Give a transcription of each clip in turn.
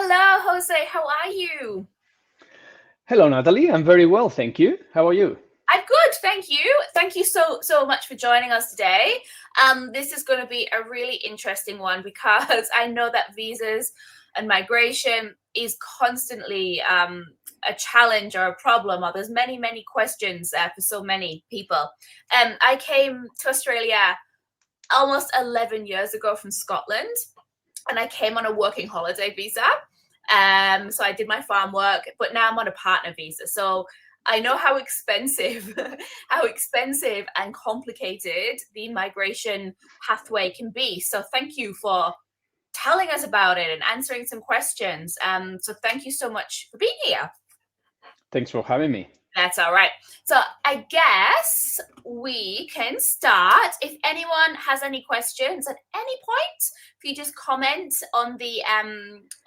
Hello, Jose. How are you? Hello, Natalie. I'm very well, thank you. How are you? I'm good, thank you. Thank you so much for joining us today. This is going to be a really interesting one because I know that visas and migration is constantly a challenge or a problem, or there's many questions for so many people. I came to Australia almost 11 years ago from Scotland, and I came on a working holiday visa. So I did my farm work, but now I'm on a partner visa. So I know how expensive, how expensive and complicated the migration pathway can be. So thank you for telling us about it and answering some questions. So thank you so much for being here. Thanks for having me. That's all right. So I guess we can start. If anyone has any questions at any point, if you just comment on the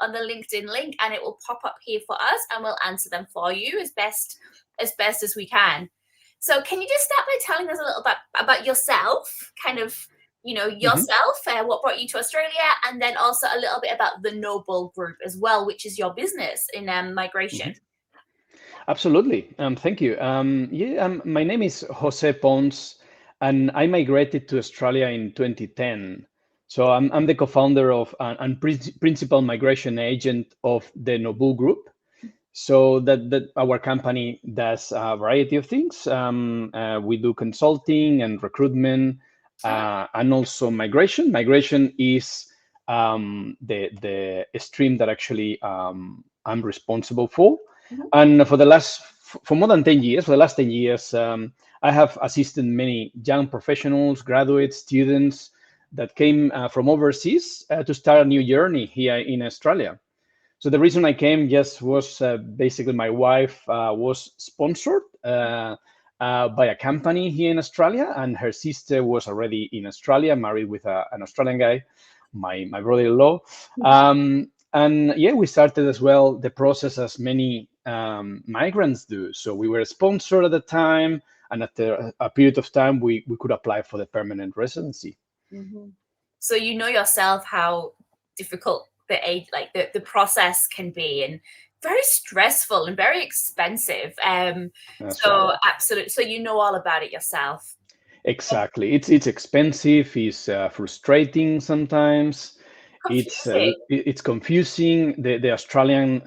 LinkedIn link, and it will pop up here for us, and we'll answer them for you as best as we can. So can you just start by telling us a little bit about yourself, kind of, Mhm. yourself, what brought you to Australia, and then also a little bit about the Noble Group as well, which is your business in migration. Mhm. Absolutely. Thank you. My name is Jose Ponce, and I migrated to Australia in 2010. So I'm the co-founder of and principal migration agent of the Noble Group. So that our company does a variety of things. We do consulting and recruitment, and also migration. Migration is the stream that actually I'm responsible for. Mhm. And for more than 10 years, for the last 10 years, I have assisted many young professionals, graduates, students that came from overseas to start a new journey here in Australia. So the reason I came, yes, was basically my wife was sponsored by a company here in Australia, and her sister was already in Australia, married with an Australian guy, my brother-in-law. And yeah, we started as well the process as many migrants do. So we were sponsored at the time, and after a period of time, we could apply for the permanent residency. Mhm. So you know yourself how difficult the process can be, and very stressful and very expensive. That's right. So absolutely. So you know all about it yourself. Exactly. It's expensive. It's frustrating sometimes. Confusing. It's confusing. The Australian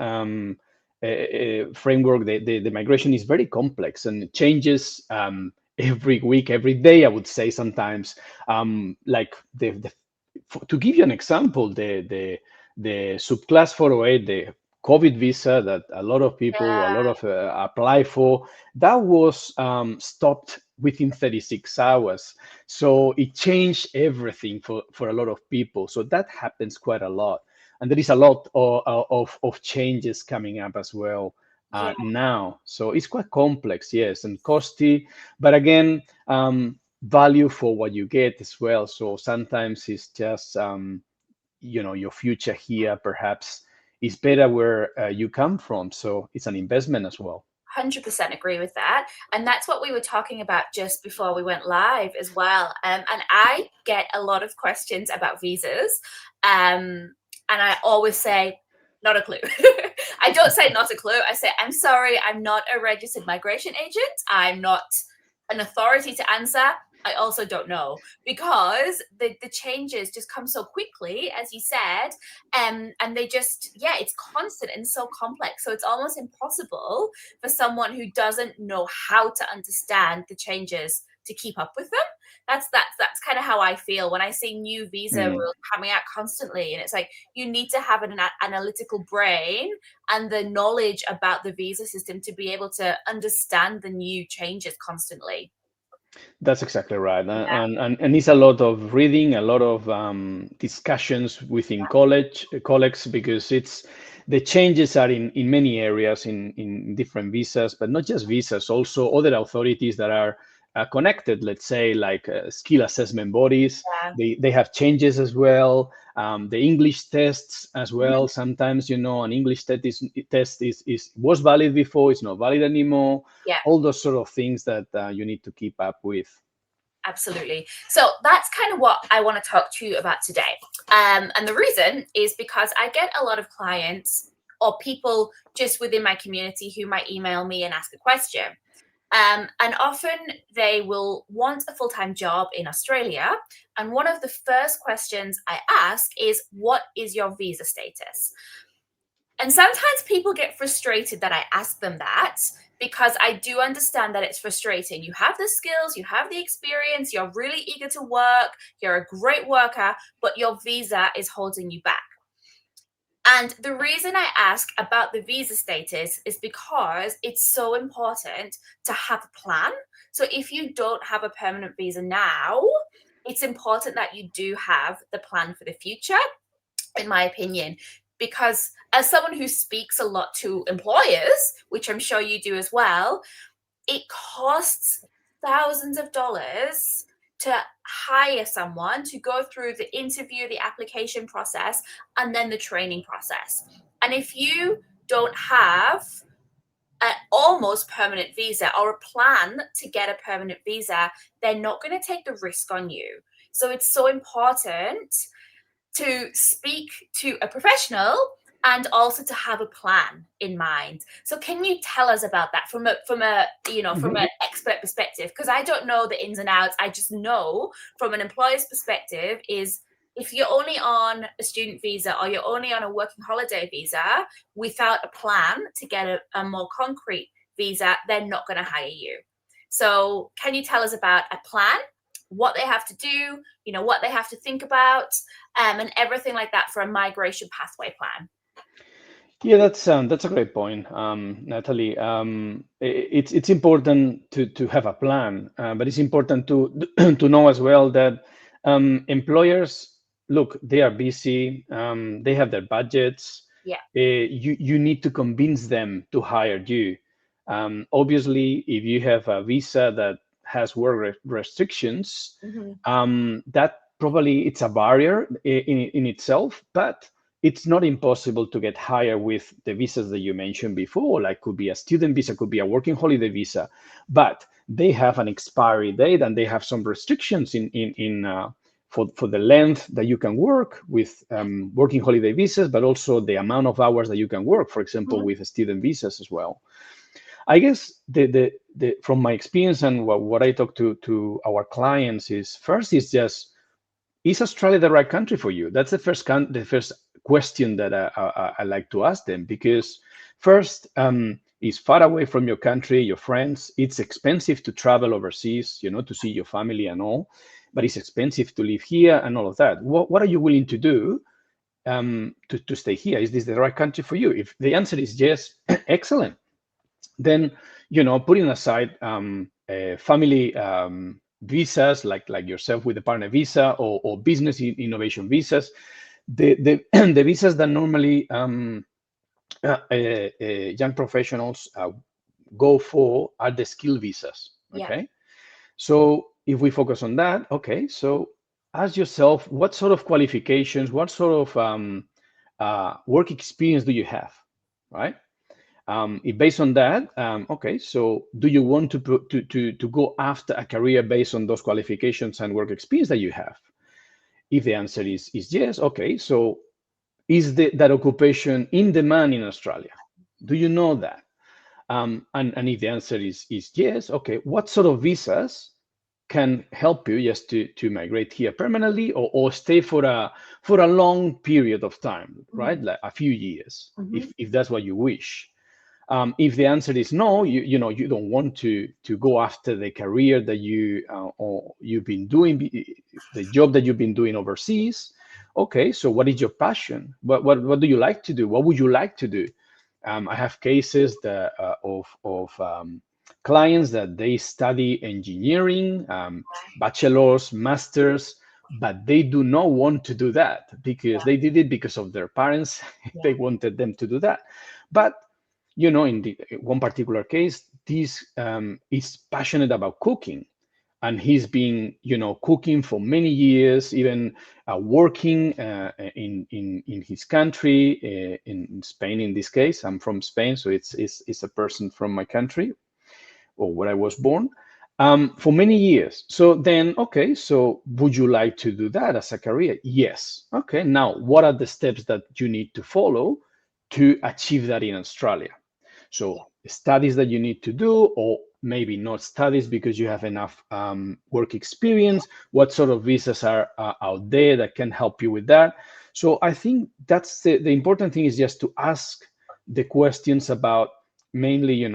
framework, the migration is very complex and it changes every week, every day. I would say sometimes. Like to give you an example, the subclass 408, the COVID visa that a lot of people, a lot Yeah. of apply for, that was stopped within 36 hours. So it changed everything for a lot of people. So that happens quite a lot. And there is a lot of changes coming up as well Yeah. now. So it's quite complex, yes, and costly. But again, value for what you get as well. So sometimes it's just, your future here perhaps is better where you come from. So it's an investment as well. 100% agree with that. And that's what we were talking about just before we went live as well. And I get a lot of questions about visas. And I always say, not a clue. I don't say not a clue. I say, I'm sorry, I'm not a registered migration agent. I'm not an authority to answer. I also don't know, because the changes just come so quickly, as you said, and they just, yeah, it's constant and so complex. So it's almost impossible for someone who doesn't know how to understand the changes to keep up with them. That's kind of how I feel when I see new visa Mm. rules coming out constantly, and it's like you need to have an analytical brain and the knowledge about the visa system to be able to understand the new changes constantly. That's exactly right. Yeah, And it's a lot of reading, a lot of discussions within colleagues, because the changes are in many areas in different visas, but not just visas, also other authorities that are connected, let's say, like skill assessment bodies. yeah. They have changes as well. The English tests as Mhm. well. Sometimes, an English test is was valid before, it's not valid anymore. Yeah. All those sort of things that you need to keep up with. Absolutely. So that's kind of what I want to talk to you about today. And the reason is because I get a lot of clients or people just within my community who might email me and ask a question. And often they will want a full-time job in Australia. And one of the first questions I ask is, what is your visa status? And sometimes people get frustrated that I ask them that, because I do understand that it's frustrating. You have the skills, you have the experience, you're really eager to work, you're a great worker, but your visa is holding you back. And the reason I ask about the visa status is because it's so important to have a plan. So if you don't have a permanent visa now, it's important that you do have the plan for the future, in my opinion, because as someone who speaks a lot to employers, which I'm sure you do as well, it costs thousands of dollars to hire someone to go through the interview, the application process, and then the training process. And if you don't have an almost permanent visa or a plan to get a permanent visa, they're not going to take the risk on you. So it's so important to speak to a professional and also to have a plan in mind. So can you tell us about that from a from Mhm. an expert perspective? Because I don't know the ins and outs. I just know from an employer's perspective is, if you're only on a student visa or you're only on a working holiday visa without a plan to get a more concrete visa, they're not going to hire you. So can you tell us about a plan, what they have to do, what they have to think about, and everything like that for a migration pathway plan? Yeah, that's a great point, Natalie. It's important to have a plan, but it's important to to know as well that employers, look, they are busy. They have their budgets. Yeah. You need to convince them to hire you. Obviously, if you have a visa that has work restrictions, Hmm. that probably it's a barrier in itself, but it's not impossible to get hired with the visas that you mentioned before, like could be a student visa, could be a working holiday visa, but they have an expiry date and they have some restrictions for the length that you can work with working holiday visas, but also the amount of hours that you can work, for example, Hmm. with student visas as well. I guess from my experience and what I talk to our clients is, first is just, is Australia the right country for you? That's the first question that I like to ask them, because first, it's far away from your country, your friends. It's expensive to travel overseas, to see your family and all, but it's expensive to live here and all of that. What are you willing to do to stay here? Is this the right country for you? If the answer is yes, excellent. Then, putting aside family visas, like yourself with the partner visa, or business innovation visas, the the visas that normally young professionals go for are the skill visas. Yeah. Okay, so if we focus on that, okay, so ask yourself, what sort of qualifications, what sort of work experience do you have, right? If based on that, okay, so do you want to go after a career based on those qualifications and work experience that you have? If the answer is yes, okay, so is that occupation in demand in Australia? Do you know that? And if the answer is yes, okay, what sort of visas can help you just to migrate here permanently, or stay for a long period of time, right? Hmm. Like a few years, Hmm. if that's what you wish. If the answer is no, you don't want to go after the career that or you've been doing, the job that you've been doing overseas. Okay, so what is your passion? What do you like to do? What would you like to do? I have cases of clients that they study engineering, bachelor's, masters, but they do not want to do that because they did it because of their parents. They Yeah. wanted them to do that. But in one particular case, this is passionate about cooking, and he's been, cooking for many years, even working in his country, in Spain. In this case, I'm from Spain, so it's a person from my country, or where I was born. for many years. So then, okay, so would you like to do that as a career? Yes. Okay, now what are the steps that you need to follow to achieve that in Australia? Yeah. So studies that you need to do, or maybe not studies because you have enough work experience. What sort of visas are out there that can help you with that? So I think that's the important thing, is just to ask the questions about mainly,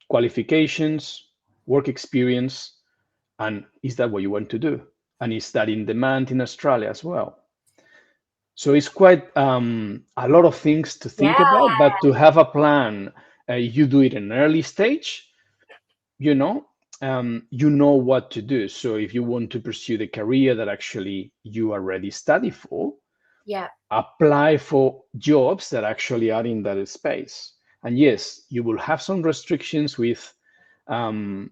qualifications, work experience, and is that what you want to do? And is that in demand in Australia as well? So it's quite a lot of things to think Yeah. about, but to have a plan, you do it in an early stage, you know, you know what to do. So if you want to pursue the career that actually you already study for, Yeah. apply for jobs that actually are in that space. And yes, you will have some restrictions with, um,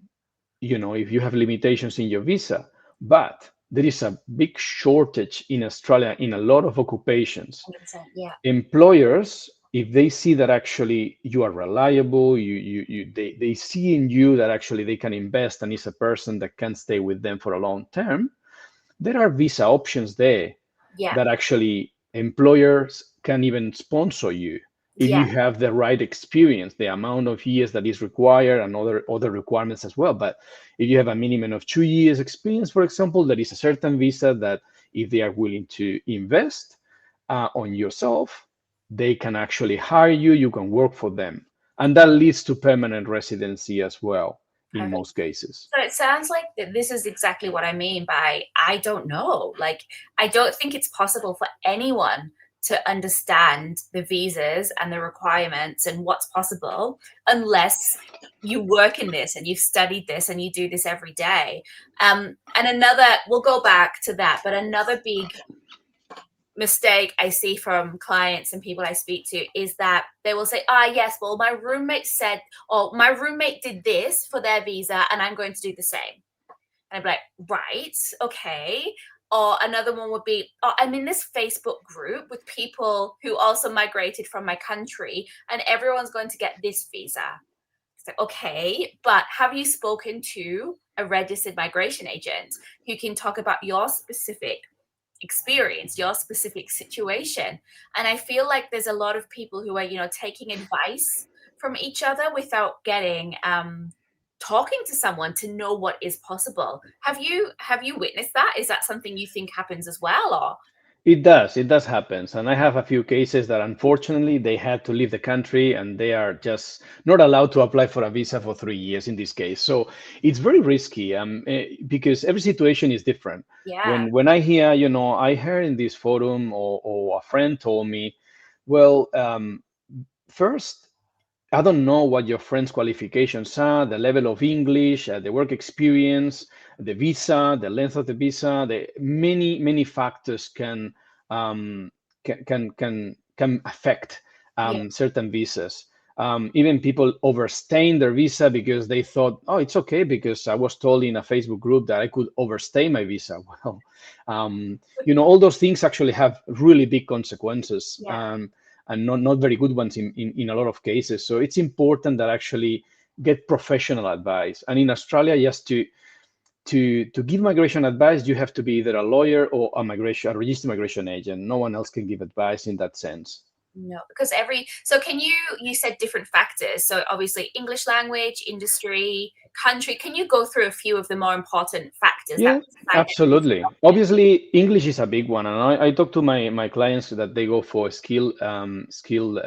if you have limitations in your visa, but there is a big shortage in Australia in a lot of occupations. 100%. Yeah. Employers, if they see that actually you are reliable, they see in you that actually they can invest and is a person that can stay with them for a long term, there are visa options there Yeah. that actually employers can even sponsor you if Yeah. you have the right experience, the amount of years that is required, and other requirements as well. But if you have a minimum of 2 years experience, for example, there is a certain visa that if they are willing to invest on yourself, they can actually hire you, you can work for them, and that leads to permanent residency as well in Perfect. most cases. So it sounds like this is exactly what I mean by I don't know. Like, I don't think it's possible for anyone to understand the visas and the requirements and what's possible unless you work in this and you've studied this and you do this every day. And another, we'll go back to that, but another big mistake I see from clients and people I speak to is that they will say, yes, well, my roommate said, or my roommate did this for their visa and I'm going to do the same. And I'd be like, right, okay. Or another one would be, I'm in this Facebook group with people who also migrated from my country and everyone's going to get this visa. It's like, okay, but have you spoken to a registered migration agent who can talk about your specific experience, your specific situation? And I feel like there's a lot of people who are, taking advice from each other without getting talking to someone to know what is possible. Have you witnessed that? Is that something you think happens as well, or It does happen. And I have a few cases that unfortunately they had to leave the country and they are just not allowed to apply for a visa for 3 years in this case. So it's very risky because every situation is different. yeah, When I hear, I heard in this forum or a friend told me, well, first, I don't know what your friend's qualifications are, the level of English, the work experience, the visa, the length of the visa. The many factors um, can affect yeah, certain visas. Even people overstaying their visa because they thought, oh, it's okay because I was told in a Facebook group that I could overstay my visa. Well, all those things actually have really big consequences. yeah. And not very good ones in a lot of cases. So it's important that actually get professional advice. And in Australia, just to give migration advice, you have to be either a lawyer or a registered migration agent. No one else can give advice in that sense. No, because so can you said different factors. So obviously English language, industry, country. Can you go through a few of the more important factors that Yeah, decide that this absolutely. Obviously, English is a big one, and I talk to my clients that they go for skill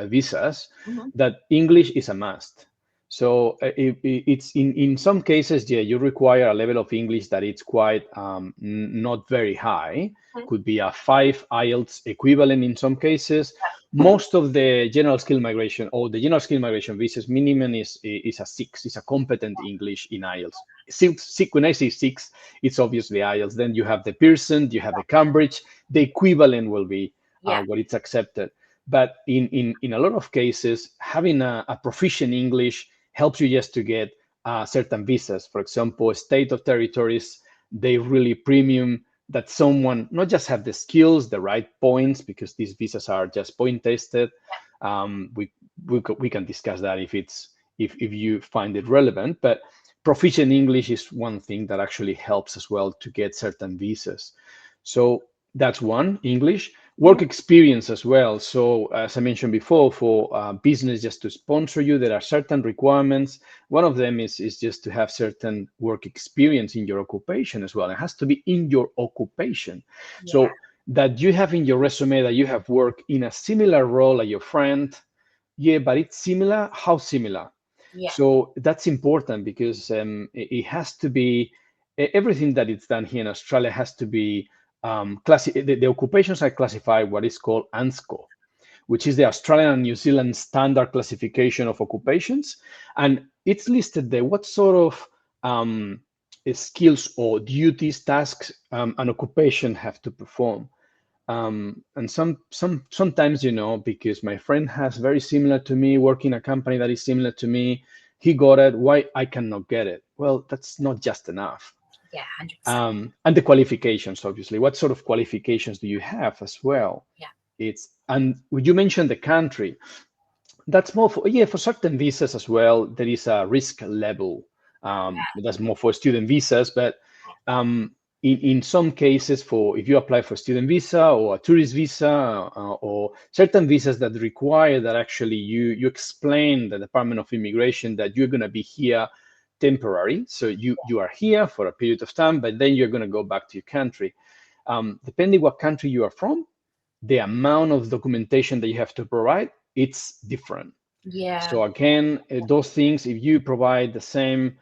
visas. Mhm. That English is a must. So it's in some cases, yeah, you require a level of English that it's quite not very high. Mhm. Could be a 5 IELTS equivalent in some cases. Most of the general skill migration or the general skill migration visas minimum is a 6. It's a competent English in IELTS. When I say 6, it's obviously IELTS. Then you have the Pearson, you have the Cambridge. The equivalent will be Yeah, what it's accepted. But in a lot of cases, having a proficient English helps you just to get certain visas. For example, state of territories, they really premium that someone not just have the skills, the right points, because these visas are just point tested. We can discuss that if you find it relevant, but proficient English is one thing that actually helps as well to get certain visas. So that's one, English. Work Mhm. experience as well. So as I mentioned before, for business just to sponsor you, there are certain requirements. One of them is just to have certain work experience in your occupation as well. It has to be in your occupation. Yeah. So that you have in your resume that you have worked in a similar role as your friend. Yeah, but it's similar. How similar? Yeah. So that's important because it has to be everything that it's done here in Australia has to be the occupations are classified what is called ANSCO, which is the Australian and New Zealand standard classification of occupations, and it's listed there what sort of skills or duties, tasks an occupation have to perform. And sometimes, because my friend has very similar to me, working a company that is similar to me, he got it. Why I cannot get it? Well, that's not just enough. Yeah. 100%. And the qualifications, obviously. What sort of qualifications do you have as well? Yeah. And you mentioned the country. That's more for, yeah, for certain visas as well. There is a risk level. That's more for student visas, but um, in some cases, for if you apply for a student visa or a tourist visa or certain visas that require that actually you explain the Department of Immigration that you're going to be here temporary. So you are here for a period of time, but then you're going to go back to your country. Depending what country you are from, the amount of documentation that you have to provide, it's different. Yeah. So again, those things, if you provide the same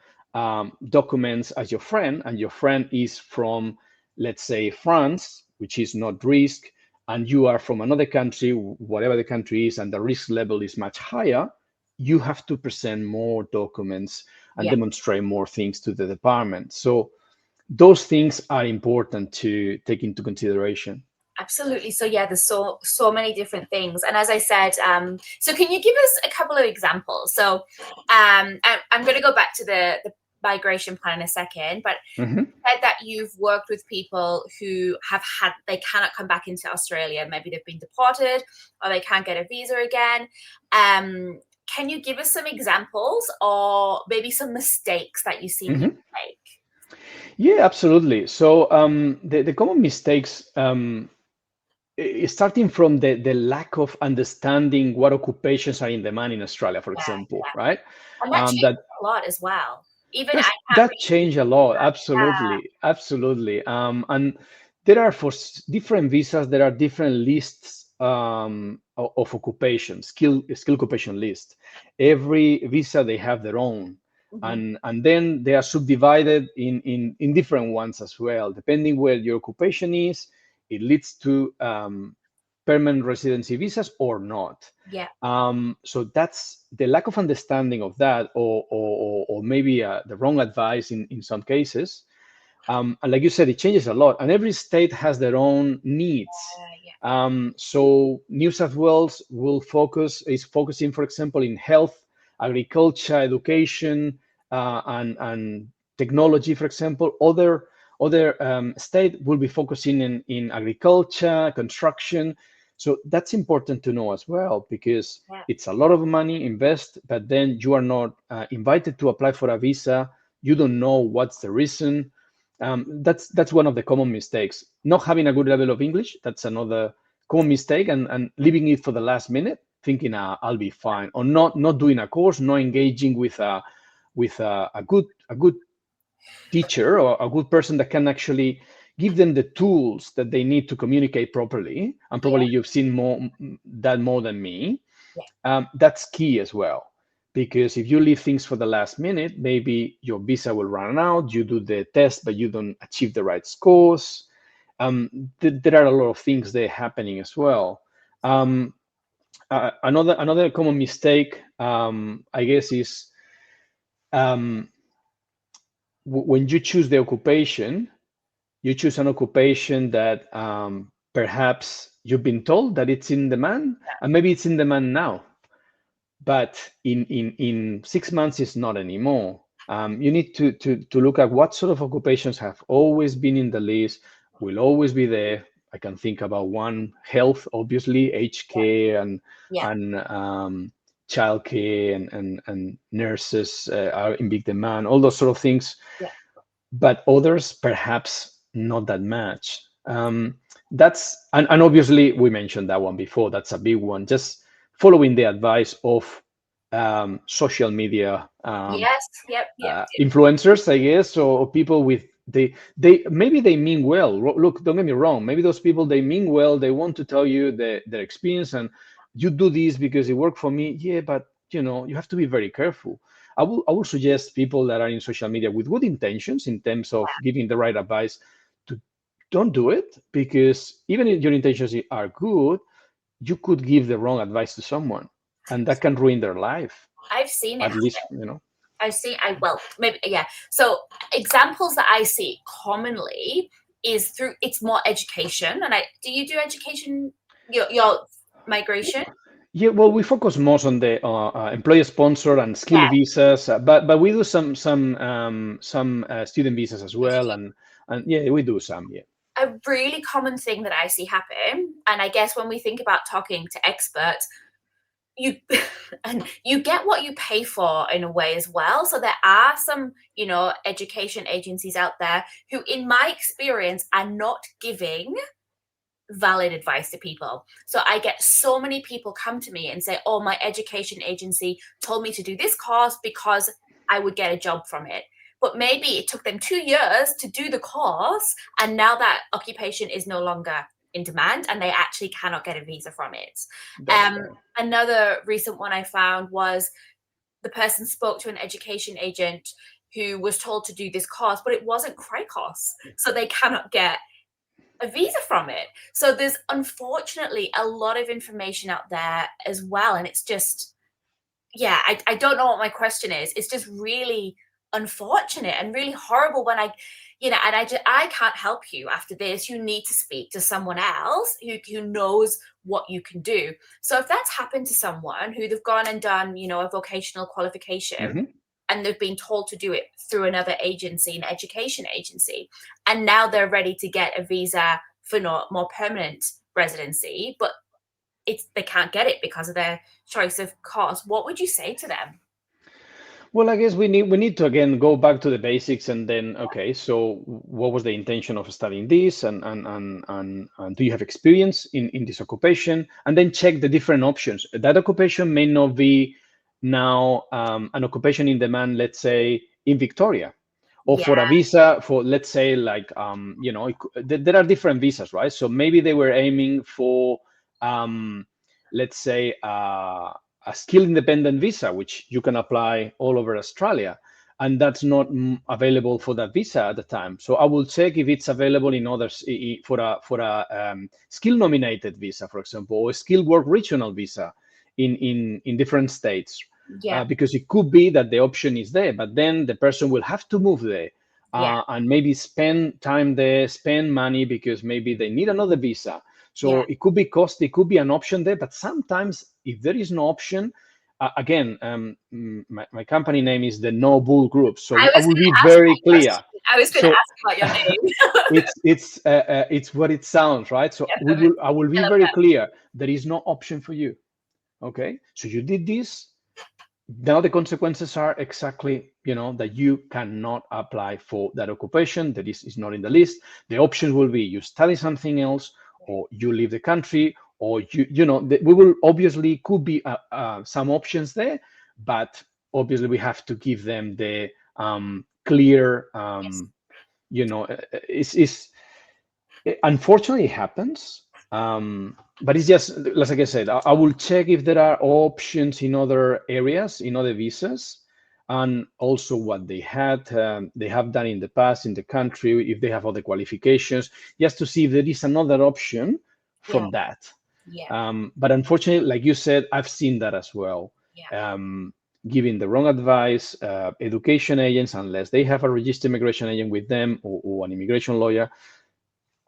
documents as your friend, and your friend is from, let's say, France, which is not risk, and you are from another country, whatever the country is, and the risk level is much higher, you have to present more documents and Yeah. demonstrate more things to the department. So those things are important to take into consideration. Absolutely. So yeah, there's so many different things. And as I said, so can you give us a couple of examples? So I'm going to go back to the migration plan in a second, but Mhm. said that you've worked with people who they cannot come back into Australia. Maybe they've been deported or they can't get a visa again. Can you give us some examples or maybe some mistakes that you've seen people Mhm. make? Yeah, absolutely. So the common mistakes, starting from the lack of understanding what occupations are in demand in Australia, for Yeah, example, yeah. right? And that changes That a lot as well. Even I That's can't that really changed a lot. yeah, Absolutely, absolutely. And there are for different visas, there are different lists of occupation, skill occupation list. Every visa they have their own, mhm, and then they are subdivided in different ones as well. Depending where your occupation is, it leads to permanent residency visas or not. yeah, So that's the lack of understanding of that, or maybe the wrong advice in some cases. And like you said, it changes a lot, and every state has their own needs. yeah, So New South Wales is focusing, for example, in health, agriculture, education, and technology, for example. Other state will be focusing in agriculture, construction. So that's important to know as well, because yeah, it's a lot of money invest, but then you are not invited to apply for a visa. You don't know what's the reason. That's one of the common mistakes. Not having a good level of English, that's another common mistake, and leaving it for the last minute, thinking I'll be fine, or not doing a course, not engaging with a good teacher or a good person that can actually give them the tools that they need to communicate properly. And yeah, probably you've seen more than me. yeah, That's key as well. Because if you leave things for the last minute, maybe your visa will run out, you do the test, but you don't achieve the right scores. There are a lot of things there happening as well. Um, another common mistake, I guess, is um, when you choose the occupation, you choose an occupation that perhaps you've been told that it's in demand, and maybe it's in demand now, but in 6 months it's not anymore. You need to look at what sort of occupations have always been in the list, will always be there. I can think about one, health, obviously, aged care, and yeah, and childcare and nurses are in big demand, all those sort of things. Yeah. But others perhaps not that much. That's and obviously we mentioned that one before. That's a big one. Just following the advice of social media Yes. Yep. Yep. influencers, I guess, or people with they maybe they mean well. Look, don't get me wrong. Maybe those people they mean well. They want to tell you their experience and you do this because it worked for me. Yeah, but you have to be very careful. I will suggest people that are in social media with good intentions in terms of giving the right advice to don't do it, because even if your intentions are good, you could give the wrong advice to someone and that can ruin their life. I've seen it At happen. least. I see. I well, maybe yeah. So examples that I see commonly is through it's more education. And I do you do education? Your migration? Yeah, well, we focus most on the employer sponsor and skill Yeah. visas, but we do some student visas as well, and yeah, we do some. Yeah. A really common thing that I see happen, and I guess when we think about talking to experts, you and you get what you pay for in a way as well. So there are some, education agencies out there who, in my experience, are not giving valid advice to people. So I get so many people come to me and say, "Oh, my education agency told me to do this course because I would get a job from it." But maybe it took them 2 years to do the course, and now that occupation is no longer in demand and they actually cannot get a visa from it. That's right. Another recent one I found was the person spoke to an education agent who was told to do this course, but it wasn't Cricos, so they cannot get a visa from it. So there's unfortunately a lot of information out there as well. And it's just, yeah, I don't know what my question is. It's just really unfortunate and really horrible when and I can't help you after this. You need to speak to someone else who knows what you can do. So if that's happened to someone who they've gone and done, a vocational qualification, Hmm. and they've been told to do it through another agency, an education agency, and now they're ready to get a visa for more permanent residency, but they can't get it because of their choice of course. What would you say to them? Well, I guess we need to again go back to the basics and then okay, so what was the intention of studying this and do you have experience in this occupation? And then check the different options. That occupation may not be now an occupation in demand, let's say in Victoria, or for a Yeah, visa for let's say like there are different visas, right? So maybe they were aiming for let's say a skill independent visa, which you can apply all over Australia. And that's not available for that visa at the time. So I will check if it's available in others for a skill nominated visa, for example, or a skilled work regional visa in different states. yeah, Because it could be that the option is there, but then the person will have to move there yeah, and maybe spend time there, spend money because maybe they need another visa. yeah. So it could be cost, it could be an option there, but sometimes if there is no option, again, my company name is the No Bull Group, so I I was will going be to ask very that clear. question. I was going to So ask about your name. it's what it sounds, right? So Yeah, I will be I love very that. clear. There is no option for you. Okay, so you did this. Now the consequences are exactly, that you cannot apply for that occupation. That is not in the list. The options will be you study something else, or you leave the country, or we will obviously could be some options there, but obviously we have to give them the clear, Yes. it's unfortunately it happens, but it's just like I said, I will check if there are options in other areas, in other visas, and also what they have done in the past in the country, if they have other qualifications, just to see if there is another option Yeah, from that. yeah, But unfortunately, like you said, I've seen that as well. yeah, Giving the wrong advice, education agents, unless they have a registered immigration agent with them, or an immigration lawyer,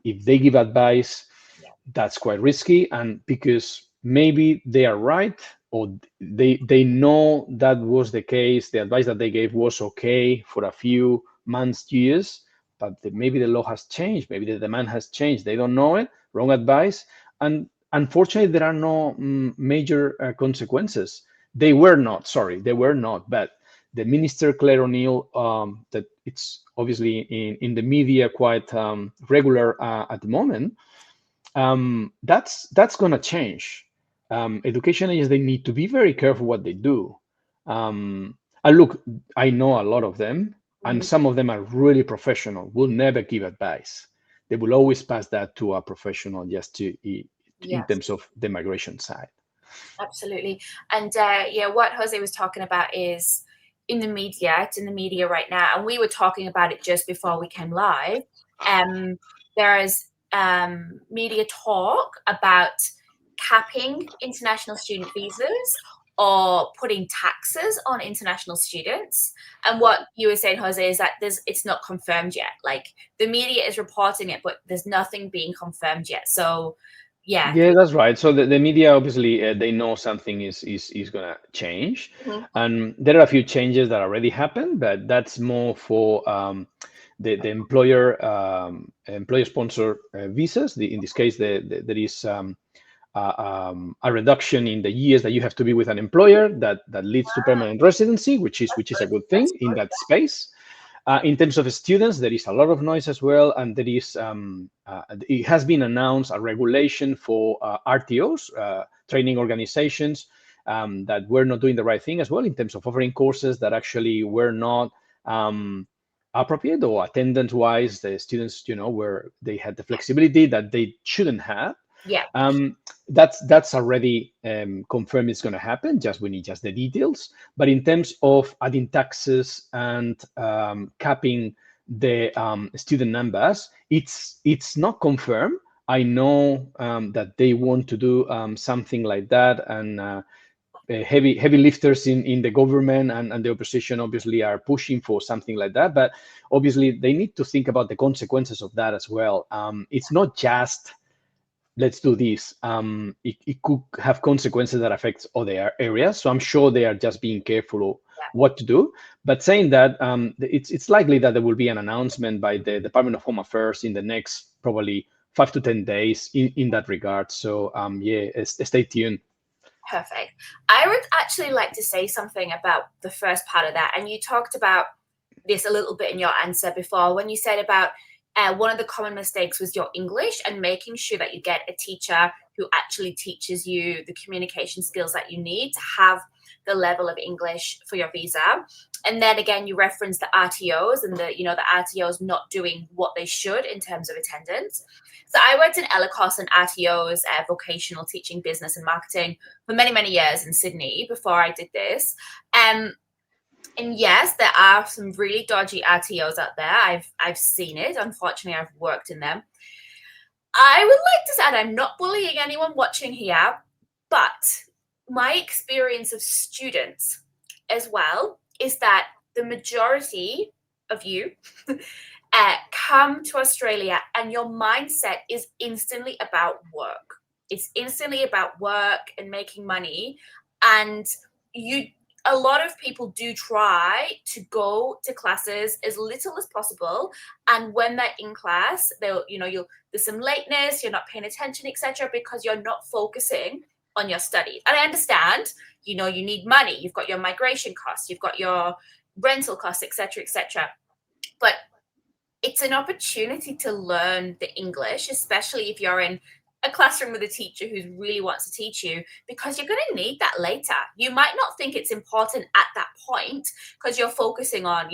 if they give advice, yeah, that's quite risky. And because maybe they are right, or they know that was the case, the advice that they gave was okay for a few months, years, but maybe the law has changed, maybe the demand has changed, they don't know it, wrong advice. And unfortunately there are no major consequences, They were not, sorry, they were not. But the minister Claire O'Neill, that it's obviously in the media quite regular at the moment. That's going to change. Education agents, they need to be very careful what they do. And look, I know a lot of them, and Mm, some of them are really professional. Will never give advice. They will always pass that to a professional, just to in yes. terms of the migration side. Absolutely. And yeah, what Jose was talking about is in the media, it's in the media right now. And we were talking about it just before we came live. There is media talk about capping international student visas or putting taxes on international students. And what you were saying, Jose, is that it's not confirmed yet. Like the media is reporting it, but there's nothing being confirmed yet. So yeah. Yeah, that's right. So the media obviously they know something is gonna change, Mhm. and there are a few changes that already happened, but that's more for the employer sponsor visas. In this case, there is a reduction in the years that you have to be with an employer that leads to permanent residency, which is a good thing That's in good. that space. In terms of students, there is a lot of noise as well, and there is it has been announced a regulation for RTOs, training organizations, that were not doing the right thing as well in terms of offering courses that actually were not appropriate, or attendance-wise, the students, where they had the flexibility that they shouldn't have. Yeah. Um, that's already confirmed it's going to happen. We need just the details. But in terms of adding taxes and capping the student numbers, it's not confirmed. I know that they want to do something like that, and heavy lifters in the government and the opposition obviously are pushing for something like that. But obviously they need to think about the consequences of that as well. It's not just let's do this. It could have consequences that affects other areas. So I'm sure they are just being careful of what to do. But saying that, it's likely that there will be an announcement by the Department of Home Affairs in the next probably 5 to 10 days in that regard. So yeah, stay tuned. Perfect. I would actually like to say something about the first part of that. And you talked about this a little bit in your answer before when you said about one of the common mistakes was your English and making sure that you get a teacher who actually teaches you the communication skills that you need to have the level of English for your visa. And then again, you referenced the RTOs and the RTOs not doing what they should in terms of attendance. So I worked in ELICOS and RTOs, vocational teaching, business and marketing for many, many years in Sydney before I did this. And yes, there are some really dodgy RTOs out there. I've seen it. Unfortunately, I've worked in them. I would like to say, and I'm not bullying anyone watching here, but my experience of students as well is that the majority of you come to Australia and your mindset is instantly about work. It's instantly about work and making money. And a lot of people do try to go to classes as little as possible. And when they're in class, there's some lateness, you're not paying attention, etc., because you're not focusing on your studies. And I understand, you need money, you've got your migration costs, you've got your rental costs, etc. But it's an opportunity to learn the English, especially if you're in a classroom with a teacher who really wants to teach you, because you're going to need that later. You might not think it's important at that point because you're focusing on,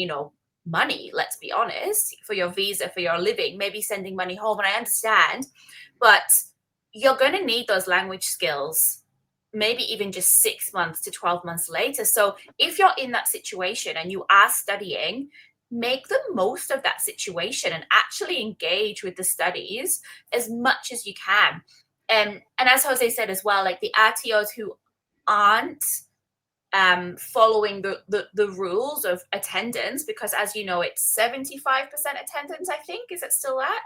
money, let's be honest, for your visa, for your living, maybe sending money home. And I understand, but you're going to need those language skills maybe even just 6 months to 12 months later. So if you're in that situation and you are studying, make the most of that situation and actually engage with the studies as much as you can. And as Jose said as well, like the RTOs who aren't following the rules of attendance, because as you know, it's 75% attendance, I think. Is it still that?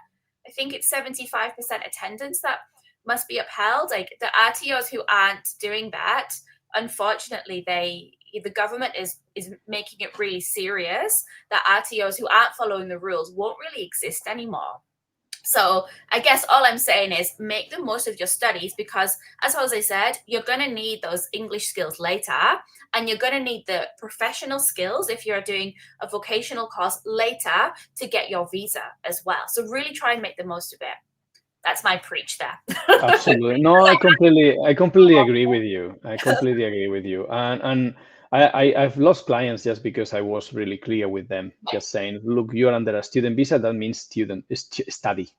I think it's 75% attendance that must be upheld. Like the RTOs who aren't doing that, unfortunately, the government is making it really serious that RTOs who aren't following the rules won't really exist anymore. So I guess all I'm saying is make the most of your studies, because as Jose said, you're going to need those English skills later, and you're going to need the professional skills if you're doing a vocational course later to get your visa as well. So really try and make the most of it. That's my preach there. Absolutely. No, I completely agree with you. I completely agree with you. And I've lost clients just because I was really clear with them, just saying, look, you're under a student visa. That means study.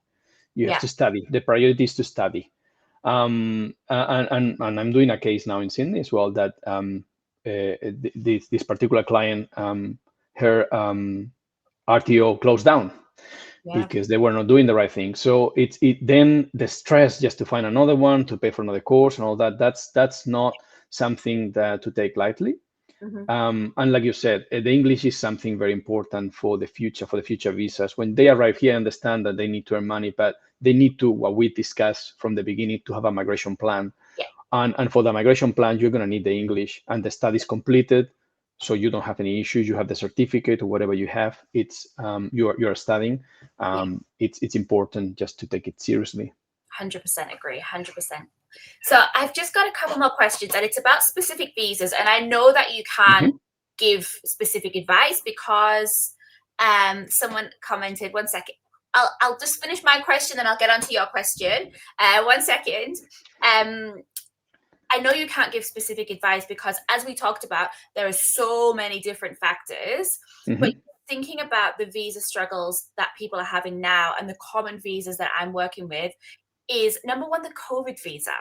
You have Yeah. to study. The priority is to study. And I'm doing a case now in Sydney as well that this particular client, her RTO closed down Yeah. because they were not doing the right thing. So it then the stress just to find another one to pay for another course and all that. That's not something that to take lightly. Hmm. And like you said, the English is something very important for the future visas. When they arrive here, I understand that they need to earn money, but they need to, what we discussed from the beginning, to have a migration plan. Yeah. And for the migration plan, you're going to need the English and the studies completed. So you don't have any issues. You have the certificate or whatever you have. It's you're studying. Yeah. It's important just to take it seriously. 100% agree. 100%. So I've just got a couple more questions, and it's about specific visas. And I know that you can't Mhm. give specific advice because someone commented. One second. I'll just finish my question, and I'll get onto your question. One second. I know you can't give specific advice because, as we talked about, there are so many different factors. But Mhm. thinking about the visa struggles that people are having now and the common visas that I'm working with is, number one, the COVID visa.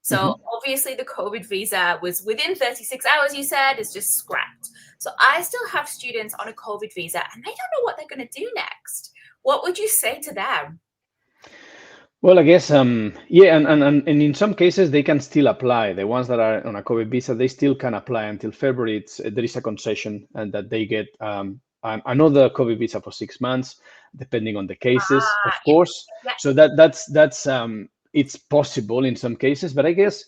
So Mhm. obviously the COVID visa was within 36 hours, you said, is just scrapped. So I still have students on a COVID visa and they don't know what they're going to do next. What would you say to them? Well, I guess yeah, and in some cases they can still apply. The ones that are on a COVID visa, they still can apply until February. There is a concession and that they get another COVID visa for 6 months, depending on the cases, Ah, of yeah, course. yeah, So that's it's possible in some cases, but I guess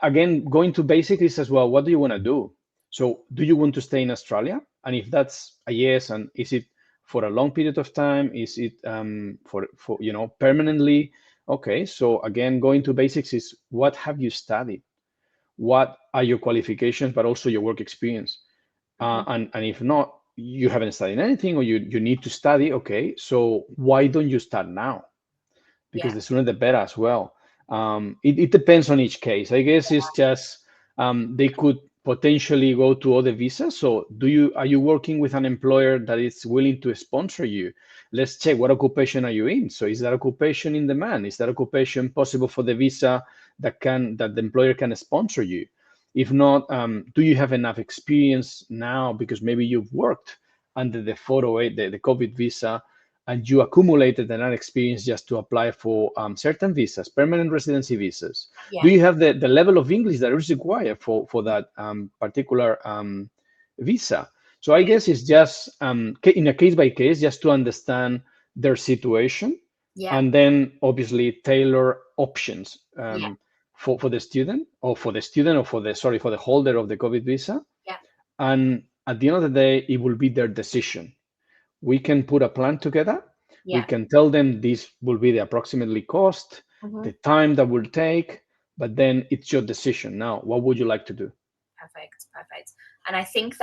again, going to basics is as well, what do you want to do? So, do you want to stay in Australia? And if that's a yes, and is it for a long period of time? Is it for permanently? Okay, so again, going to basics is what have you studied? What are your qualifications, but also your work experience? mhm, And if not, you haven't studied anything, or you need to study. Okay, so why don't you start now? Because yeah, the sooner the better as well. It depends on each case. I guess it's just they could potentially go to other visas. So are you working with an employer that is willing to sponsor you? Let's check what occupation are you in. So is that occupation in demand? Is that occupation possible for the visa that the employer can sponsor you? If not, do you have enough experience now because maybe you've worked under the 408, the COVID visa, and you accumulated enough experience just to apply for certain visas, permanent residency visas? yeah, Do you have the level of English that is required for that particular visa? So I yeah, guess it's just in a case by case, just to understand their situation, yeah, and then obviously tailor options yeah, for the student, or for the student, or for the holder of the COVID visa. yeah, And at the end of the day, it will be their decision. We can put a plan together. We yeah. can tell them this will be the approximately cost, Mhm. the time that will take, but then it's your decision. Now, what would you like to do? Perfect, perfect. And I think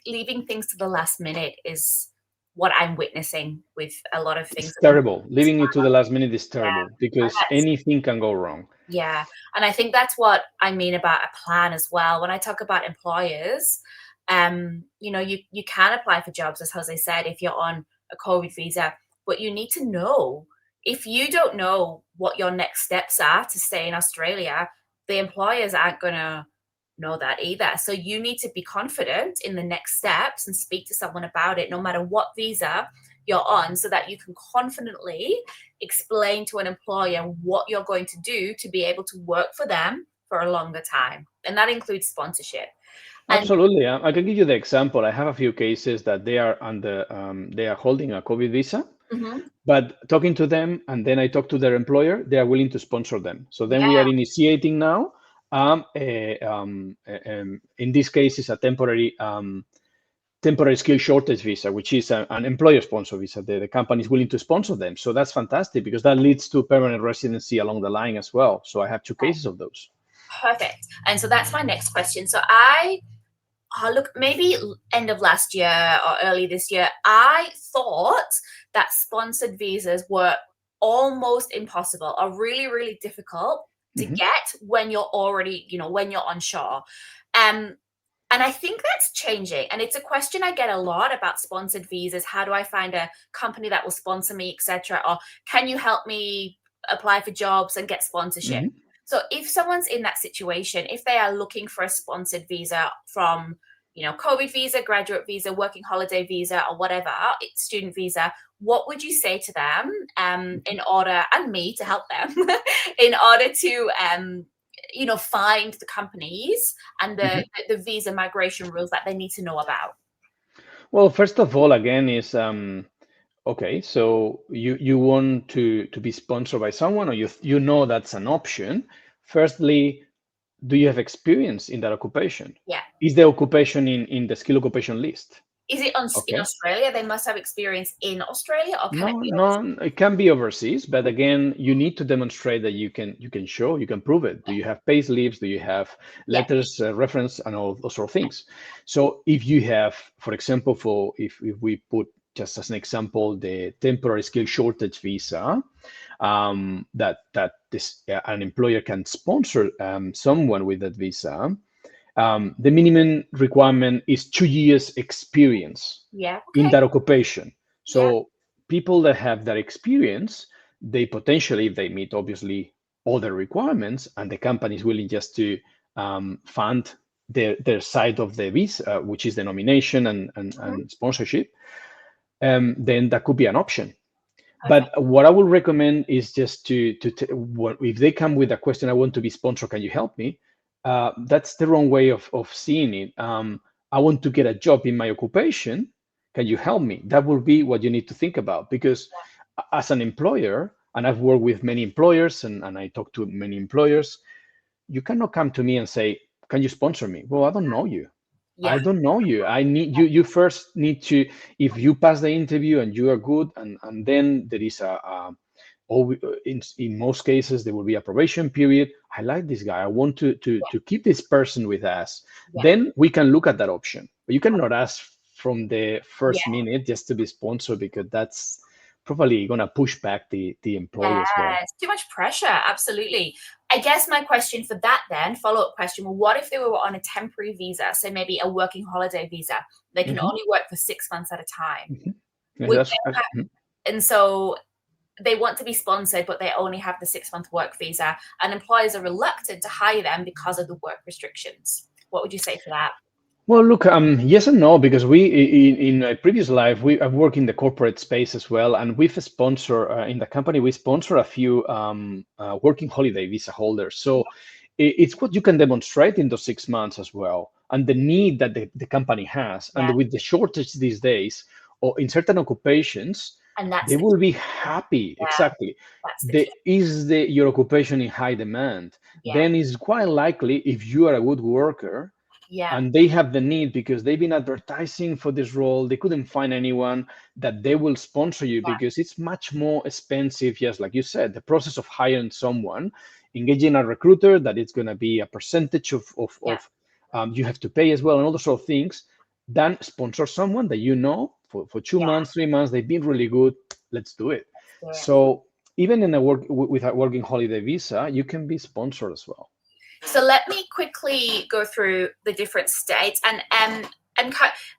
leaving things to the last minute is what I'm witnessing with a lot of things It's at the moment. terrible. Leaving it to the last minute is Yeah, terrible and because that's anything can go wrong. yeah, and I think that's what I mean about a plan as well. When I talk about employers, you can apply for jobs, as Jose said, if you're on a COVID visa, but you need to know. If you don't know what your next steps are to stay in Australia, the employers aren't gonna know that either. So you need to be confident in the next steps and speak to someone about it, no matter what visa you're on, so that you can confidently explain to an employer what you're going to do to be able to work for them for a longer time. And that includes sponsorship. And Absolutely. I can give you the example. I have a few cases that they are holding a COVID visa, mhm, but talking to them, and then I talk to their employer, they are willing to sponsor them. So then we yeah, are initiating now. In this case, it's a temporary temporary skill shortage visa, which is an employer sponsor visa. The company is willing to sponsor them. So that's fantastic because that leads to permanent residency along the line as well. So I have two cases of those. Perfect. And so that's my next question. So I look, maybe end of last year or early this year, I thought that sponsored visas were almost impossible or really, really difficult to get when you're already, when you're on shore. And I think that's changing. And it's a question I get a lot about sponsored visas. How do I find a company that will sponsor me, etc.? Or can you help me apply for jobs and get sponsorship? So if someone's in that situation, if they are looking for a sponsored visa from, COVID visa, graduate visa, working holiday visa, or whatever, it's student visa, what would you say to them in order, and me to help them, in order to find the companies and the visa migration rules that they need to know about? Well, first of all, again, is okay. So you want to be sponsored by someone, or you know that's an option. Firstly, do you have experience in that occupation? Yeah. Is the occupation in the skill occupation list? Is it in Australia? They must have experience in Australia, or can it be No, it can be overseas, but again, you need to demonstrate that you can show, you can prove it. Do you have pay slips? Do you have letters, reference, and all those sort of things? So if you have, for example, if we put just as an example the temporary skill shortage visa, that an employer can sponsor someone with that visa. The minimum requirement is 2 years experience in that occupation. So people that have that experience, they potentially, if they meet obviously all the requirements and the company is willing just to fund their side of the visa, which is the nomination and sponsorship, then that could be an option. But what I would recommend is just to if they come with a question, I want to be sponsored, can you help me? That's the wrong way of seeing it. I want to get a job in my occupation. Can you help me? That will be what you need to think about, because as an employer, and I've worked with many employers and I talk to many employers, you cannot come to me and say, can you sponsor me? Well, I don't know you. I don't know you. I need you. You first need to, if you pass the interview and you are good, and then there is in most cases there will be a probation period. I like this guy. I want to keep this person with us. Then we can look at that option. But you cannot ask from the first minute just to be sponsored, because that's probably going to push back the employee as well. It's too much pressure. Absolutely. I guess my question for that then, follow-up question, well, what if they were on a temporary visa, so maybe a working holiday visa? They can only work for 6 months at a time. And so they want to be sponsored, but they only have the 6-month work visa, and employers are reluctant to hire them because of the work restrictions. What would you say to that? Well, look, yes and no, because we in my previous life, I've worked in the corporate space as well, and we've sponsored in the company, we sponsor a few working holiday visa holders. So it's what you can demonstrate in those 6 months as well, and the need that the company has, and with the shortage these days, or in certain occupations, they will be happy. Exactly. Your occupation in high demand, then it's quite likely, if you are a good worker, and they have the need because they've been advertising for this role, they couldn't find anyone, that they will sponsor you, because it's much more expensive. Just like you said, the process of hiring someone, engaging a recruiter, that it's going to be a percentage of you have to pay as well, and all those sort of things, than sponsor someone that for 2 months, 3 months, they've been really good. Let's do it. So even in with a working holiday visa, you can be sponsored as well. So let me quickly go through the different states, and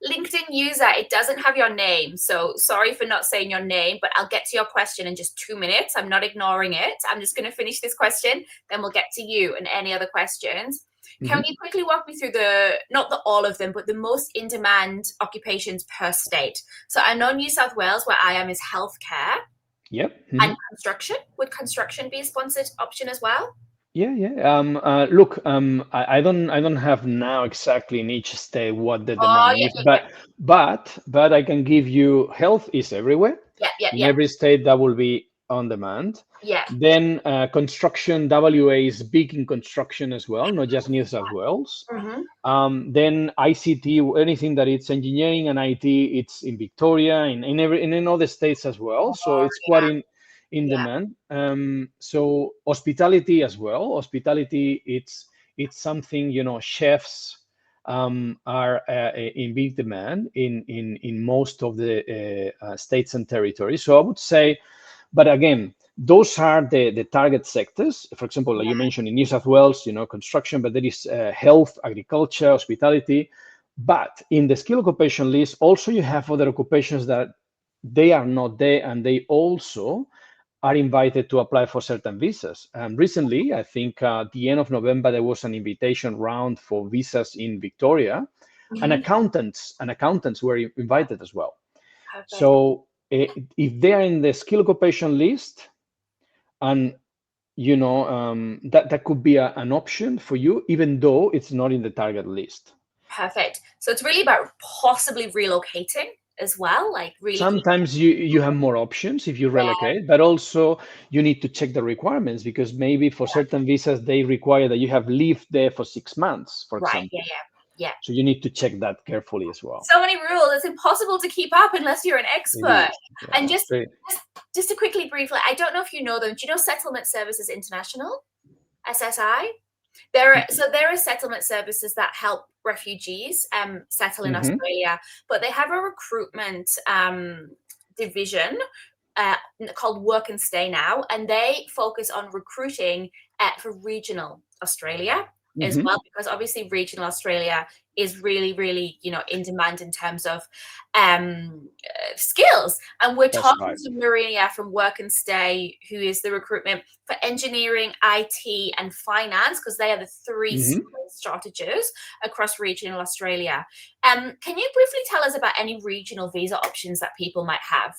LinkedIn user, it doesn't have your name. So sorry for not saying your name, but I'll get to your question in just 2 minutes. I'm not ignoring it. I'm just going to finish this question, then we'll get to you and any other questions. Can you quickly walk me through not all of them, but the most in-demand occupations per state? So I know New South Wales, where I am, is healthcare. Yep. And construction. Would construction be a sponsored option as well? Yeah. Look, I don't have now exactly in each state what the demand is, but I can give you, health is everywhere. Yeah. In every state that will be on demand. Yeah. Then construction, WA is big in construction as well, not just New South Wales. Mm-hmm. Then ICT, anything that it's engineering and IT, it's in Victoria, in other states as well. So Oh, it's quite in yeah. demand. So hospitality as well. Hospitality, it's something, chefs are in big demand in most of the states and territories. So I would say, but again, those are the target sectors. For example, like you mentioned in New South Wales, construction, but there is health, agriculture, hospitality. But in the skill occupation list, also you have other occupations that they are not there, and they also are invited to apply for certain visas. Recently, I think at the end of November, there was an invitation round for visas in Victoria, and Mm-hmm. accountants were invited as well. Perfect. So if they are in the skill occupation list, and that could be an option for you, even though it's not in the target list. Perfect. So it's really about possibly relocating as well, like really keep. Sometimes you have more options if you Yeah, relocate, but also you need to check the requirements, because maybe for certain visas they require that you have lived there for 6 months, for right. Yeah, example. yeah, yeah. So you need to check that carefully as well. So many rules. It's impossible to keep up unless you're an It expert. is, yeah. And It's very, just, just to quickly briefly, I don't know if you know them. Do you know Settlement Services International, SSI? There are settlement services that help refugees settle in mhm, Australia, but they have a recruitment division called Work and Stay Now, and they focus on recruiting for regional Australia as mhm. well, because obviously regional Australia is really, really, in demand in terms of skills. And we're That's talking right. to Maria from Work and Stay, who is the recruitment for engineering, IT, and finance, because they are the three Mhm. strategies across regional Australia. Can you briefly tell us about any regional visa options that people might have?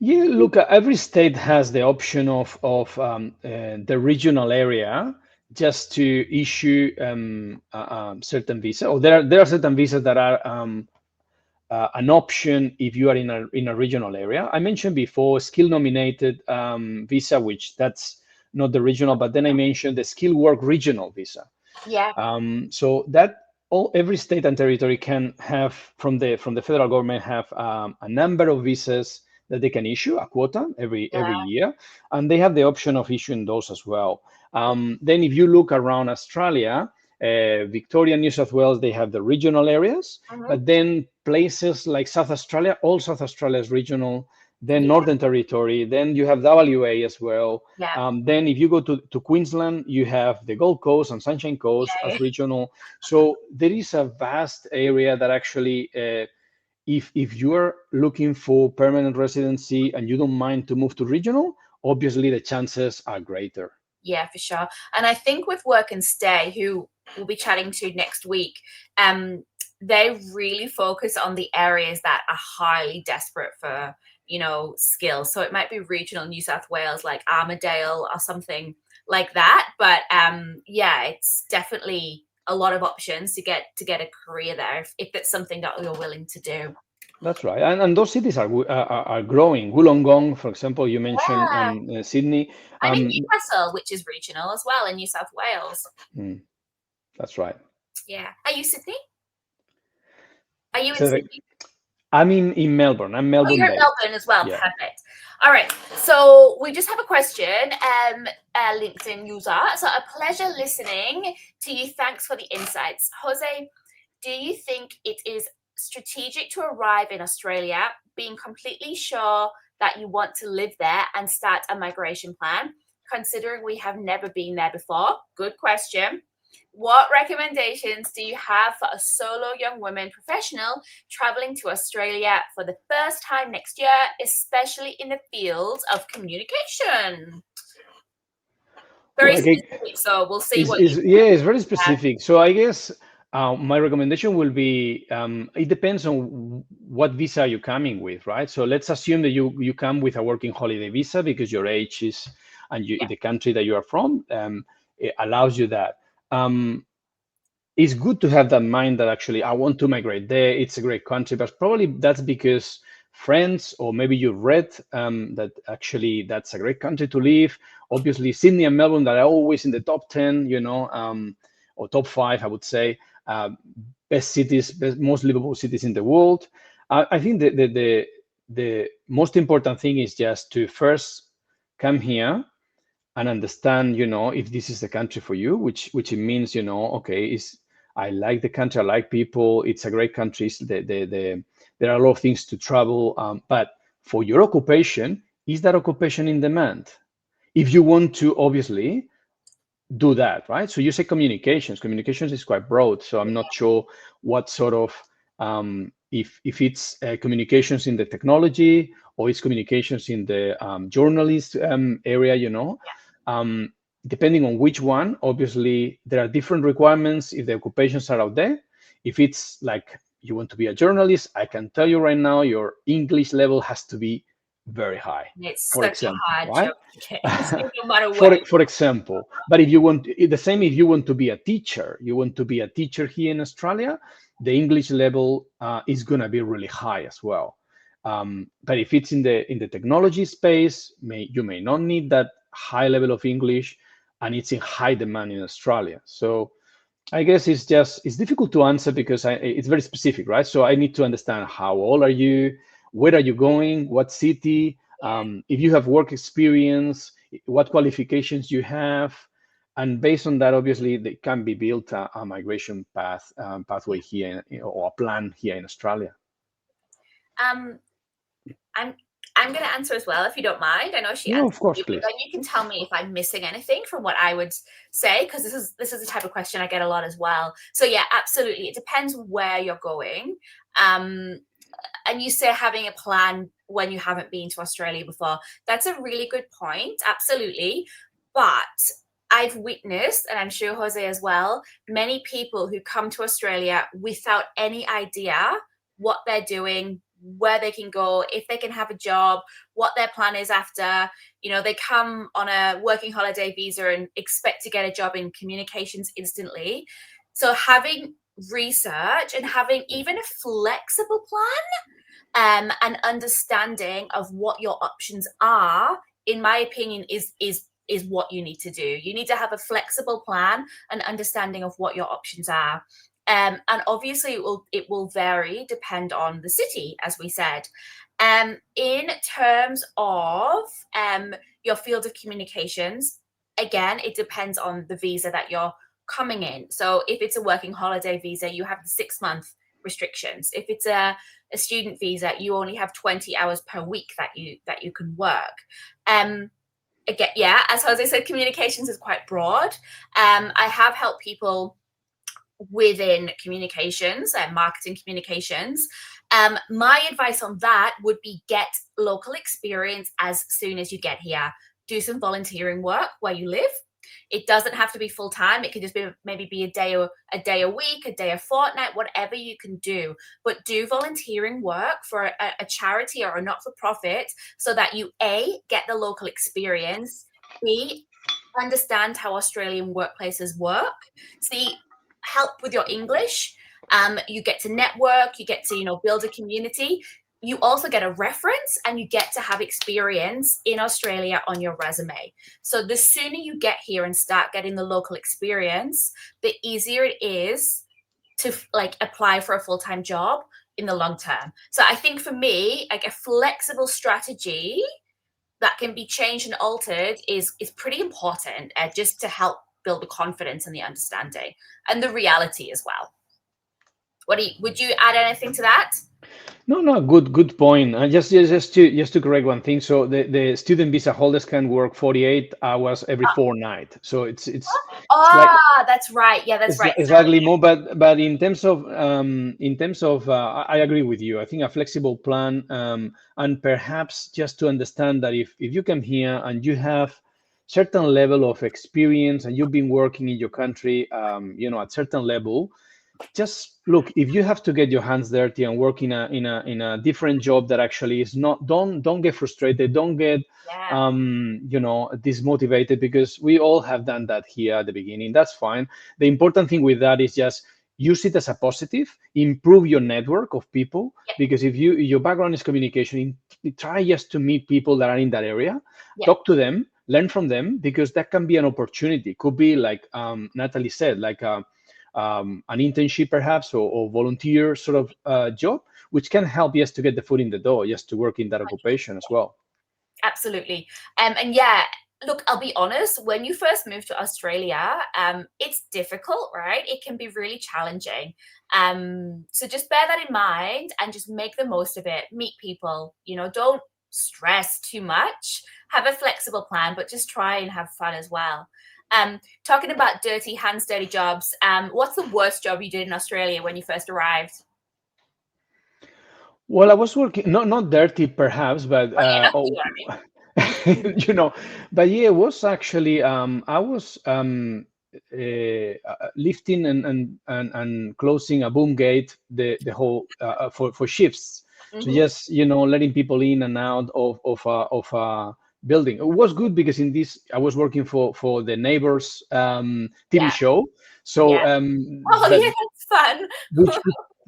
Yeah, look, every state has the option of the regional area just to issue certain visa. Or there are certain visas that are an option if you are in a regional area. I mentioned before skill nominated visa, which that's not the regional, but then I mentioned the skill work regional visa. Yeah. So that every state and territory can have from the federal government have a number of visas that they can issue, a quota every Yeah. year, and they have the option of issuing those as well. Then if you look around Australia, Victoria, New South Wales, they have the regional areas, Mhm. but then places like South Australia, all South Australia is regional. Then Yeah. Northern Territory, then you have WA as well. Yeah. Then if you go to Queensland, you have the Gold Coast and Sunshine Coast Yeah. as regional. So there is a vast area that actually, if you're looking for permanent residency and you don't mind to move to regional, obviously the chances are greater. Yeah, for sure. And I think with Work and Stay, who we'll be chatting to next week, they really focus on the areas that are highly desperate for, skills. So it might be regional New South Wales, like Armidale or something like that. But yeah, it's definitely a lot of options to get a career there if it's something that you're willing to do. That's right, and those cities are growing. Wollongong, for example, you mentioned, Yeah. Sydney. I'm in Um, Newcastle, which is regional as well in New South Wales. mm, that's right. Yeah. Are you Sydney? Are you in So Sydney? I'm in Melbourne. I'm Oh, Melbourne you're in based. Melbourne as well. Yeah. Perfect. All right. So we just have a question, LinkedIn user. So a pleasure listening to you. Thanks for the insights. Jose, do you think it is strategic to arrive in Australia, being completely sure that you want to live there and start a migration plan, considering we have never been there before? Good question. What recommendations do you have for a solo young woman professional traveling to Australia for the first time next year, especially in the fields of communication? Very Well, okay, specific, so we'll see is what is you yeah, it's very have. specific. So I guess my recommendation will be it depends on what visa you're coming with, right? So let's assume that you come with a working holiday visa because your age is and Yeah, the country that you are from it allows you that. It's good to have that mind that actually I want to migrate there. It's a great country, but probably that's because friends, or maybe you read that actually that's a great country to live. Obviously, Sydney and Melbourne that are always in the top 10, or top 5, I would say, best cities, most livable cities in the world. I think the most important thing is just to first come here and understand, if this is the country for you, which it means, okay, is I like the country, I like people, it's a great country. There are a lot of things to travel, but for your occupation, is that occupation in demand? If you want to, obviously, do that, right? So you say communications. Communications is quite broad, so I'm not sure what sort of if it's communications in the technology or it's communications in the journalist area, um, depending on which one. Obviously, there are different requirements if the occupations are out there. If it's like you want to be a journalist, I can tell you right now, your English level has to be very high, It's for such a example, hard right? job to get into, no matter where. For example, but if you want the same, if you want to be a teacher, here in Australia, the English level is going to be really high as well. But if it's in the technology space, you may not need that high level of English, and it's in high demand in Australia. So I guess it's difficult to answer because it's very specific, right? So I need to understand how old are you, where are you going, what city, Yeah. if you have work experience, what qualifications you have, and based on that, obviously, they can be built a migration pathway here, or a plan here in Australia. Um, I'm I'm going to answer as well, if you don't mind. I know she No, answered of course, you, but please. then you can tell me if I'm missing anything from what I would say, because this is the type of question I get a lot as well. So yeah, absolutely, it depends where you're going. Um, and you say having a plan when you haven't been to Australia before. That's a really good point. Absolutely, but I've witnessed, and I'm sure Jose as well, many people who come to Australia without any idea what they're doing, where they can go, if they can have a job, what their plan is after. They come on a working holiday visa and expect to get a job in communications instantly. So having research and having even a flexible plan, and understanding of what your options are, in my opinion, is what you need to do. You need to have a flexible plan and understanding of what your options are. And obviously it will vary, depend on the city, as we said. In terms of your field of communications, again, it depends on the visa that you're coming in. So if it's a working holiday visa, you have the 6-month restrictions. If it's a student visa, you only have 20 hours per week that you can work. Again, yeah, as Jose said, communications is quite broad. I have helped people within communications and marketing communications. My advice on that would be get local experience as soon as you get here. Do some volunteering work where you live. It doesn't have to be full time. It could just be maybe be a day a week, a day a fortnight, whatever you can do. But do volunteering work for a charity or a not for profit, so that you get the local experience, b understand how Australian workplaces work, c help with your English. You get to network, you get to build a community. You also get a reference, and you get to have experience in Australia on your resume. So the sooner you get here and start getting the local experience, the easier it is to apply for a full-time job in the long term. So I think for me, like, a flexible strategy that can be changed and altered is pretty important, just to help build the confidence and the understanding and the reality as well. Would you add anything to that? No, no, good point. Just to correct one thing. So the student visa holders can work 48 hours every fortnight. So it's like Oh, that's right. Yeah, that's right. it's Sorry. slightly more, but in terms of I agree with you. I think a flexible plan, and perhaps just to understand that if you come here and you have certain level of experience and you've been working in your country, at certain level, just look, if you have to get your hands dirty and work in a different job that actually is not, don't get frustrated, don't get Yeah. dismotivated, because we all have done that here at the beginning. That's fine. The important thing with that is just use it as a positive, improve your network of people, Yeah. because if your background is communication, try just to meet people that are in that area, Yeah. talk to them, learn from them, because that can be an opportunity. Could be like Natalie said, like an internship perhaps, or volunteer sort of job, which can help just to get the foot in the door, just to work in that occupation as well. Absolutely. And yeah, look, I'll be honest, when you first move to Australia, it's difficult, right? It can be really challenging. So just bear that in mind and just make the most of it. Meet people, don't stress too much. Have a flexible plan, but just try and have fun as well. Talking about dirty hands, dirty jobs, what's the worst job you did in Australia when you first arrived? Well, I was working not dirty perhaps, but Oh yeah, you know you know, but yeah, it was actually I was lifting and closing a boom gate the whole for shifts. what I So mean? just letting people in and out of a building. It was good because in this I was working for the neighbors TV Yeah, show. yeah. So Oh but yeah, it's fun. which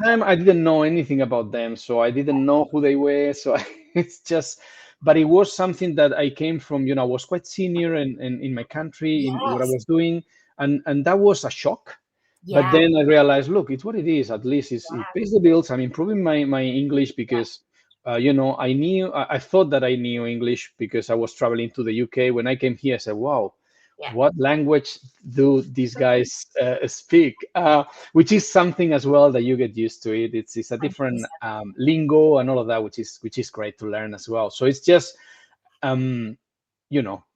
time I didn't know anything about them, so I didn't know who they were. So it's just, but it was something that I came from. I was quite senior in my country in what I Yes. was doing, and that was a shock. But Yeah. then I realized, look, it's what it is. At least it Yeah. pays the bills. I'm improving my English because, I thought that I knew English because I was traveling to the UK. When I came here, I said, wow, Yeah. what language do these guys speak? Which is something as well that you get used to it. It's a different 100%. lingo and all of that, which is great to learn as well. So it's just um,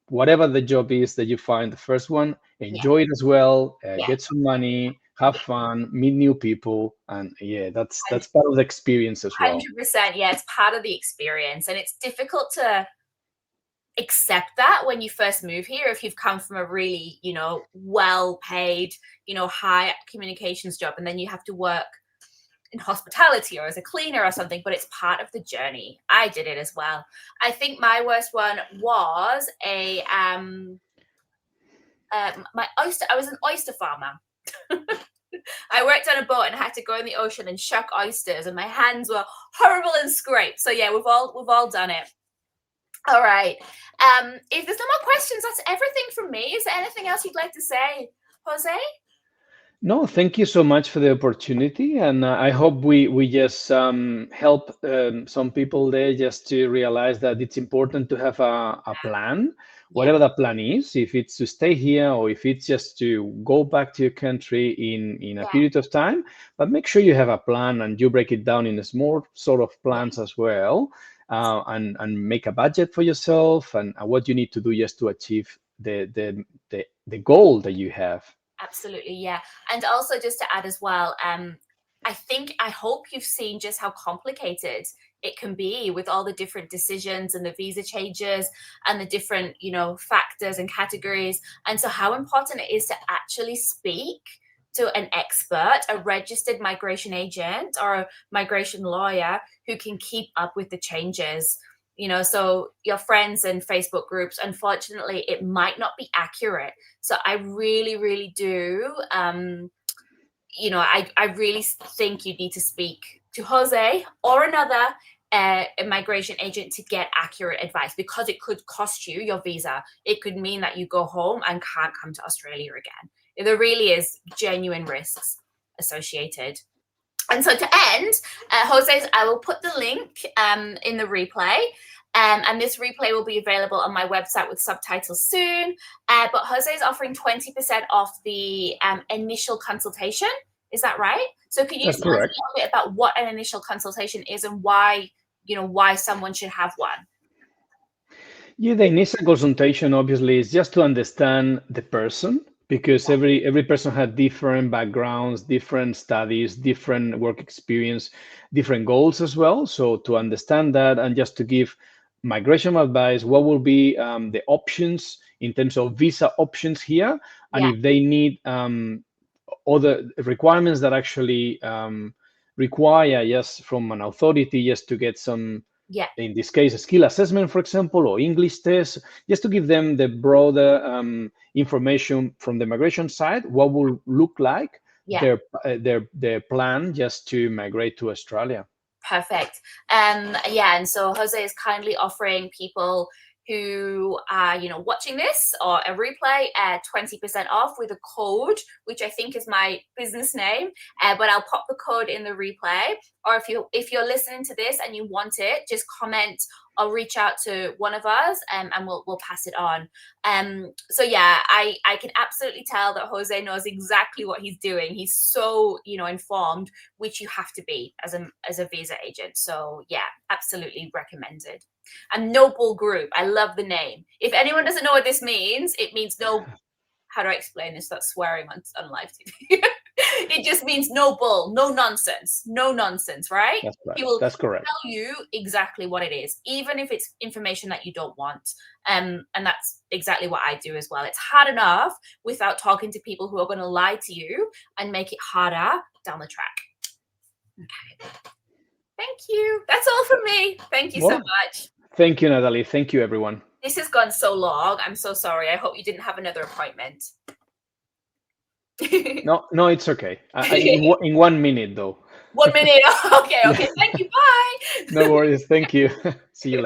whatever the job is that you find, the first one, Yeah. enjoy it as well, Yeah. get some money, have fun, meet new people, and yeah, that's part of the experience as well. 100%. Yeah, it's part of the experience. And it's difficult to accept that when you first move here if you've come from a really, well paid, high communications job, and then you have to work in hospitality or as a cleaner or something, but it's part of the journey. I did it as well. I think my worst one was I was an oyster farmer. I worked on a boat and had to go in the ocean and shuck oysters, and my hands were horrible and scraped. So yeah, we've all done it. All right. If there's no more questions, that's everything from me. Is there anything else you'd like to say, Jose? No, thank you so much for the opportunity, and I hope we just help some people there just to realize that it's important to have a plan, Yeah, whatever that plan is. If it's to stay here or if it's just to go back to your country in a yeah, period of time, but make sure you have a plan and you break it down in small sort of yeah. plans as well, and make a budget for yourself and what you need to do just to achieve the goal that you have. Absolutely, yeah. And also just to add as well, I hope you've seen just how complicated it can be with all the different decisions and the visa changes and the different, factors and categories. And so how important it is to actually speak to an expert, a registered migration agent or a migration lawyer who can keep up with the changes. So your friends and Facebook groups, unfortunately, it might not be accurate. So I really, really do. I really think you need to speak to Jose or another migration agent to get accurate advice, because it could cost you your visa. It could mean that you go home and can't come to Australia again. There really is genuine risks associated. And so to end, Jose's, I will put the link in the replay. And this replay will be available on my website with subtitles soon. But Jose is offering 20% off the initial consultation. Is that right? So could you That's just tell us a correct. little bit about what an initial consultation is and why someone should have one? Yeah, the initial consultation obviously is just to understand the person, because every person had different backgrounds, different studies, different work experience, different goals as well. So to understand that and just to give migration advice, what will be the options in terms of visa options here, and Yeah, if they need other requirements that actually require, yes, from an authority, just to get some, yeah, in this case, a skill assessment, for example, or English test, just to give them the broader information from the migration side, what will look like Yeah. their plan just to migrate to Australia. Perfect. Yeah, and so Jose is kindly offering people who are, watching this or a replay 20% off with a code, which I think is my business name. But I'll pop the code in the replay. Or if you're listening to this and you want it, just comment or reach out to one of us, and we'll pass it on. So yeah, I can absolutely tell that Jose knows exactly what he's doing. He's so informed, which you have to be as a visa agent. So yeah, absolutely recommended. And Noble Group, I love the name. If anyone doesn't know what this means, it means no. How do I explain this? That's swearing on live TV. It just means no bull, no nonsense, right? That's right. He will That's correct. tell you exactly what it is, even if it's information that you don't want. And that's exactly what I do as well. It's hard enough without talking to people who are going to lie to you and make it harder down the track. Okay. Thank you. That's all from me. Thank you so much. Thank you, Natalie. Thank you, everyone. This has gone so long. I'm so sorry. I hope you didn't have another appointment. No, it's okay. In 1 minute, though. 1 minute. Okay. Thank you. Bye. No worries. Thank you. See you later.